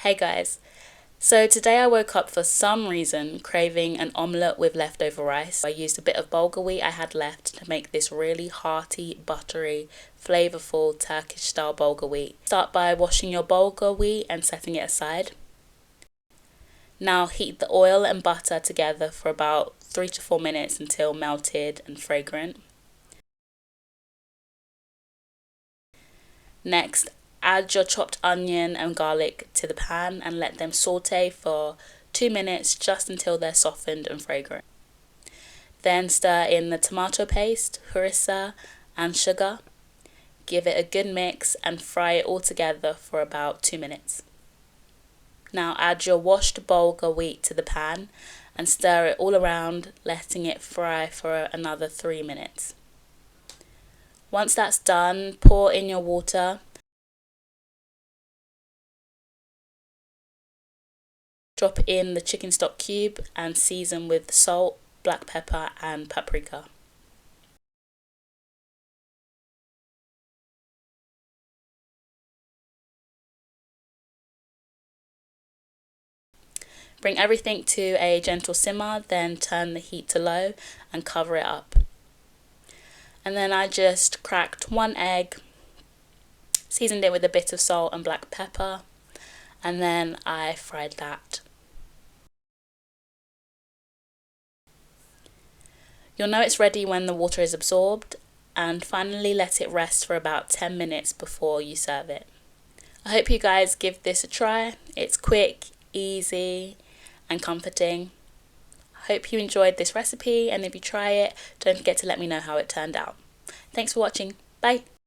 Hey guys, so today I woke up for some reason craving an omelette with leftover rice. I used a bit of bulgur wheat I had left to make this really hearty, buttery, flavorful Turkish-style bulgur wheat. Start by washing your bulgur wheat and setting it aside. Now heat the oil and butter together for about 3 to 4 minutes until melted and fragrant. Next, add your chopped onion and garlic to the pan and let them saute for 2 minutes just until they're softened and fragrant. Then stir in the tomato paste, harissa and sugar. Give it a good mix and fry it all together for about 2 minutes. Now add your washed bulgur wheat to the pan and stir it all around, letting it fry for another 3 minutes. Once that's done, pour in your water. Drop in the chicken stock cube and season with salt, black pepper and paprika. Bring everything to a gentle simmer, then turn the heat to low and cover it up. And then I just cracked 1 egg, seasoned it with a bit of salt and black pepper, and then I fried that. You'll know it's ready when the water is absorbed, and finally let it rest for about 10 minutes before you serve it. I hope you guys give this a try. It's quick, easy and comforting. I hope you enjoyed this recipe, and if you try it, don't forget to let me know how it turned out. Thanks for watching. Bye!